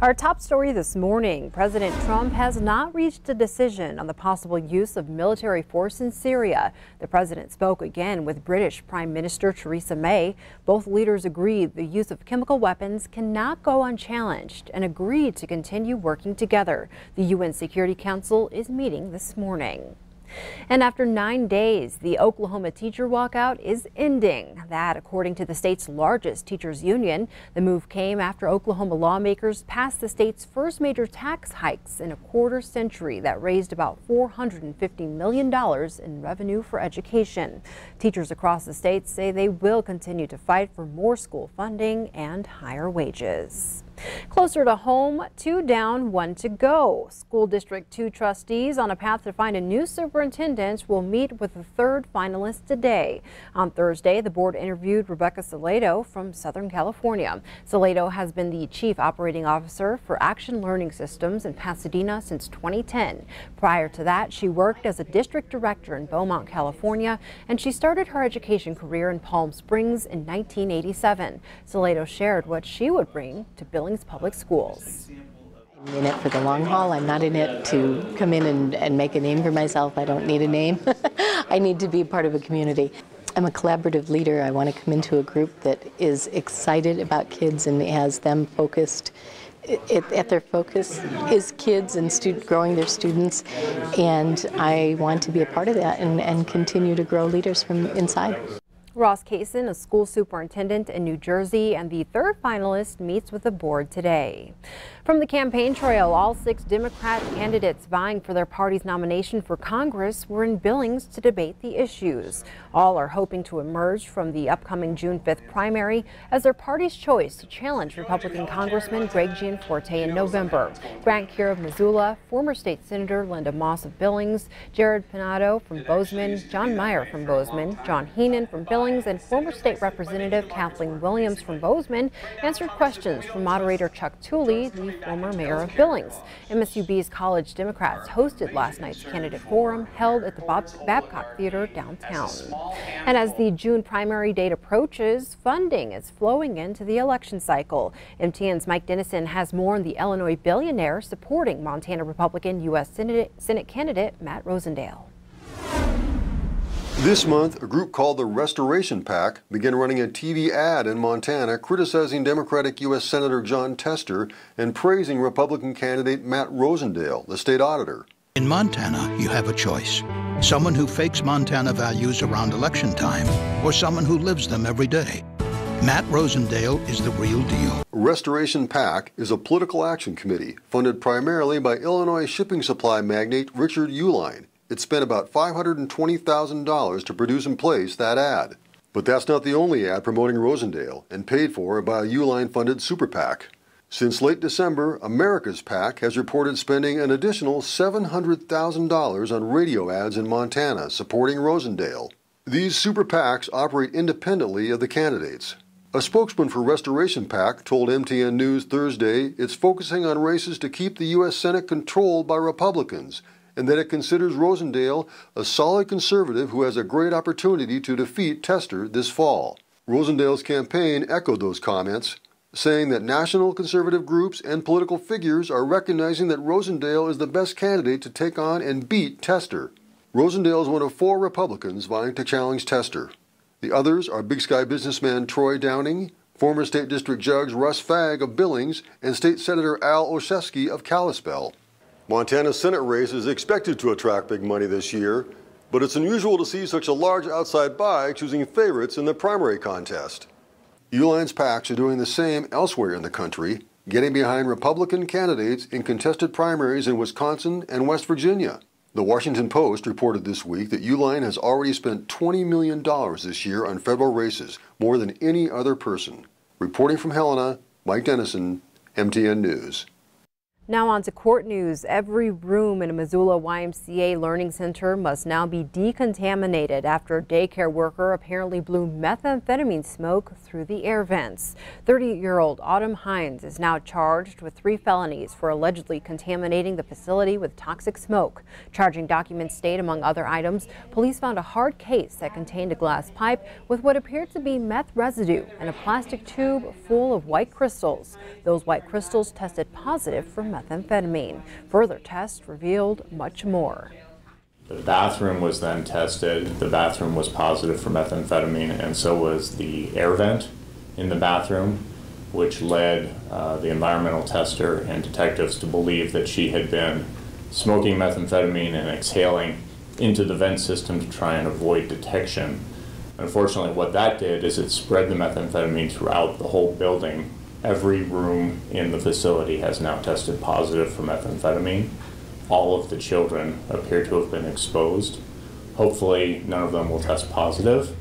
Our top story this morning, President Trump has not reached a decision on the possible use of military force in Syria. The president spoke again with British Prime Minister Theresa May. Both leaders agreed the use of chemical weapons cannot go unchallenged and agreed to continue working together. The UN Security Council is meeting this morning. And after 9 days, the Oklahoma teacher walkout is ending. That, according to the state's largest teachers union. The move came after Oklahoma lawmakers passed the state's first major tax hikes in a quarter century that raised about $450 million in revenue for education. Teachers across the state say they will continue to fight for more school funding and higher wages. Closer to home, 2 down, 1 to go. School District 2 trustees on a path to find a new superintendent will meet with the third finalist today. On Thursday, the board interviewed Rebecca Salado from Southern California. Salado has been the chief operating officer for Action Learning Systems in Pasadena since 2010. Prior to that, she worked as a district director in Beaumont, California, and she started her education career in Palm Springs in 1987. Salado shared what she would bring to Billings Public Schools. I'm in it for the long haul. I'm not in it to come in and make a name for myself. I don't need a name. I need to be part of a community. I'm a collaborative leader. I want to come into a group that is excited about kids and has them focused. At their focus is kids and growing their students, and I want to be a part of that and continue to grow leaders from inside. Ross Kaysen, a school superintendent in New Jersey, and the third finalist meets with the board today. From the campaign trail, all 6 Democrat candidates vying for their party's nomination for Congress were in Billings to debate the issues. All are hoping to emerge from the upcoming June 5th primary as their party's choice to challenge Republican Congressman Greg Gianforte in November. Grant Keir of Missoula, former state senator Linda Moss of Billings, Jared Pinado from Bozeman, John Meyer from Bozeman, John Heenan from Billings, and former state representative Kathleen Williams from Bozeman answered questions from moderator Chuck Tooley, the former mayor of Billings. MSUB's College Democrats hosted last night's candidate forum held at the Babcock Theater downtown. And as the June primary date approaches, funding is flowing into the election cycle. MTN's Mike Dennison has more on the Illinois billionaire supporting Montana Republican U.S. Senate candidate Matt Rosendale. This month, a group called the Restoration PAC began running a TV ad in Montana criticizing Democratic U.S. Senator Jon Tester and praising Republican candidate Matt Rosendale, the state auditor. In Montana, you have a choice. Someone who fakes Montana values around election time, or someone who lives them every day. Matt Rosendale is the real deal. Restoration PAC is a political action committee funded primarily by Illinois shipping supply magnate Richard Uihlein. It spent about $520,000 to produce and place that ad. But that's not the only ad promoting Rosendale and paid for by a Uihlein-funded super PAC. Since late December, America's PAC has reported spending an additional $700,000 on radio ads in Montana supporting Rosendale. These super PACs operate independently of the candidates. A spokesman for Restoration PAC told MTN News Thursday it's focusing on races to keep the U.S. Senate controlled by Republicans, and that it considers Rosendale a solid conservative who has a great opportunity to defeat Tester this fall. Rosendale's campaign echoed those comments, saying that national conservative groups and political figures are recognizing that Rosendale is the best candidate to take on and beat Tester. Rosendale is one of 4 Republicans vying to challenge Tester. The others are Big Sky businessman Troy Downing, former State District Judge Russ Fagg of Billings, and State Senator Al Olszewski of Kalispell. Montana's Senate race is expected to attract big money this year, but it's unusual to see such a large outside buy choosing favorites in the primary contest. Uihlein's PACs are doing the same elsewhere in the country, getting behind Republican candidates in contested primaries in Wisconsin and West Virginia. The Washington Post reported this week that Uihlein has already spent $20 million this year on federal races, more than any other person. Reporting from Helena, Mike Dennison, MTN News. Now on to court news. Every room in a Missoula YMCA Learning Center must now be decontaminated after a daycare worker apparently blew methamphetamine smoke through the air vents. 30-year-old Autumn Hines is now charged with 3 felonies for allegedly contaminating the facility with toxic smoke. Charging documents state, among other items, police found a hard case that contained a glass pipe with what appeared to be meth residue and a plastic tube full of white crystals. Those white crystals tested positive for methamphetamine. Further tests revealed much more. The bathroom was then tested. The bathroom was positive for methamphetamine, and so was the air vent in the bathroom, which led the environmental tester and detectives to believe that she had been smoking methamphetamine and exhaling into the vent system to try and avoid detection. Unfortunately, what that did is it spread the methamphetamine throughout the whole building. Every room in the facility has now tested positive for methamphetamine. All of the children appear to have been exposed. Hopefully, none of them will test positive.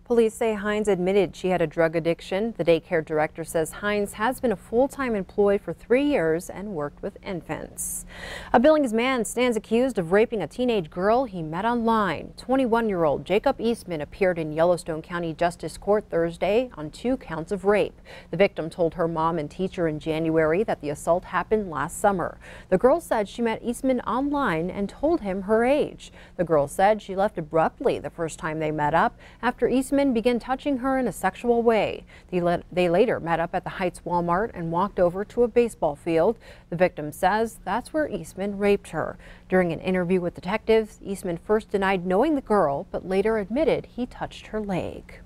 Police say Hines admitted she had a drug addiction. The daycare director says Hines has been a full-time employee for 3 years and worked with infants. A Billings man stands accused of raping a teenage girl he met online. 21-year-old Jacob Eastman appeared in Yellowstone County Justice Court Thursday on 2 counts of rape. The victim told her mom and teacher in January that the assault happened last summer. The girl said she met Eastman online and told him her age. The girl said she left abruptly the first time they met up after Eastman began touching her in a sexual way. They later met up at the Heights Walmart and walked over to a baseball field. The victim says that's where Eastman raped her. During an interview with detectives, Eastman first denied knowing the girl, but later admitted he touched her leg.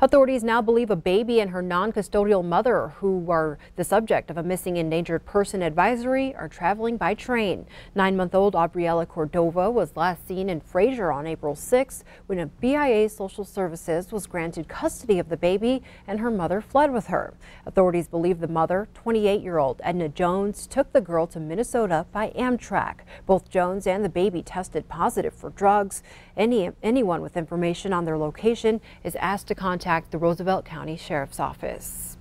Authorities now believe a baby and her non-custodial mother, who are the subject of a missing endangered person advisory, are traveling by train. 9-month-old Aubriella Cordova was last seen in Fraser on April 6 when a BIA Social Services was granted custody of the baby and her mother fled with her. Authorities believe the mother, 28-year-old Edna Jones, took the girl to Minnesota by Amtrak. Both Jones and the baby tested positive for drugs. Anyone with information on their location is asked to contact the Roosevelt County Sheriff's Office.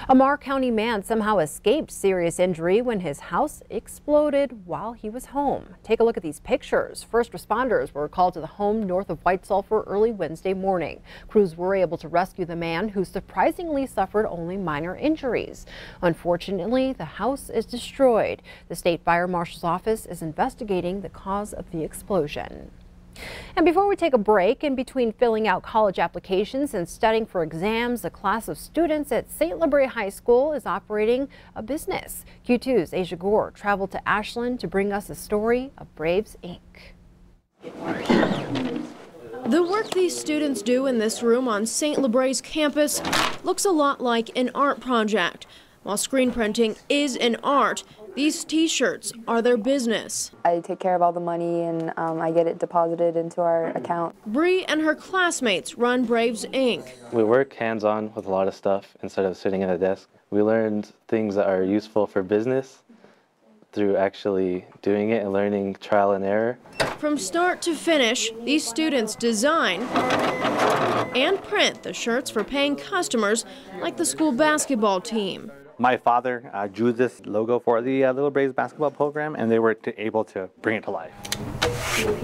A Marr County man somehow escaped serious injury when his house exploded while he was home. Take a look at these pictures. First responders were called to the home north of White Sulphur early Wednesday morning. Crews were able to rescue the man, who surprisingly suffered only minor injuries. Unfortunately, the house is destroyed. The State Fire Marshal's office is investigating the cause of the explosion. And before we take a break, in between filling out college applications and studying for exams, a class of students at St. Labrie High School is operating a business. Q2's Asia Gore traveled to Ashland to bring us a story of Braves Inc. The work these students do in this room on St. Labrie's campus looks a lot like an art project. While screen printing is an art, these t-shirts are their business. I take care of all the money and I get it deposited into our account. Bree and her classmates run Braves Inc. We work hands-on with a lot of stuff instead of sitting at a desk. We learned things that are useful for business through actually doing it and learning trial and error. From start to finish, these students design and print the shirts for paying customers like the school basketball team. My father drew this logo for the Little Braves basketball program, and they were able to bring it to life.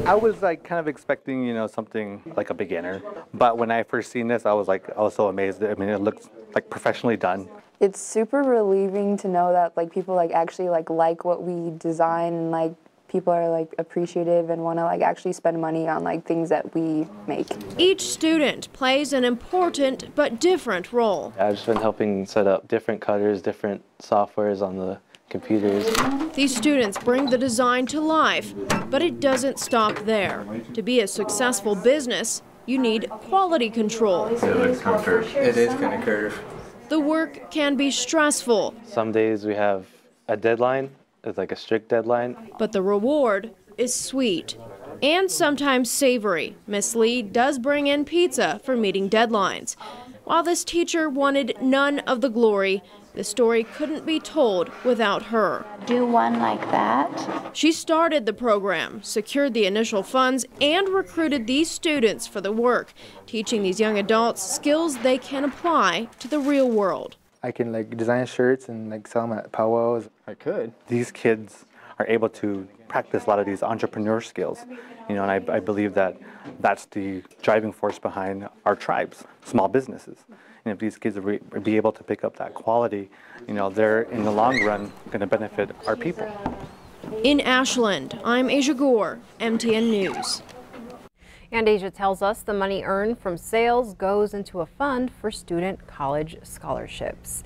I was kind of expecting, something like a beginner, but when I first seen this, I was so amazed. I mean, it looks professionally done. It's super relieving to know that people actually like what we design, and people are appreciative and want to actually spend money on things that we make. Each student plays an important but different role. I've just been helping set up different cutters, different softwares on the computers. These students bring the design to life, but it doesn't stop there. To be a successful business, you need quality control. It looks kind of curved. It is kind of curved. The work can be stressful. Some days we have a deadline. It's a strict deadline. But the reward is sweet and sometimes savory. Miss Lee does bring in pizza for meeting deadlines. While this teacher wanted none of the glory, the story couldn't be told without her. Do one like that. She started the program, secured the initial funds, and recruited these students for the work, teaching these young adults skills they can apply to the real world. I can like design shirts and like sell them at powwows. I could. These kids are able to practice a lot of these entrepreneur skills, you know, and I believe that that's the driving force behind our tribes, small businesses. And if these kids be able to pick up that quality, you know, they're in the long run going to benefit our people. In Ashland, I'm Asia Gore, MTN News. And Asia tells us the money earned from sales goes into a fund for student college scholarships.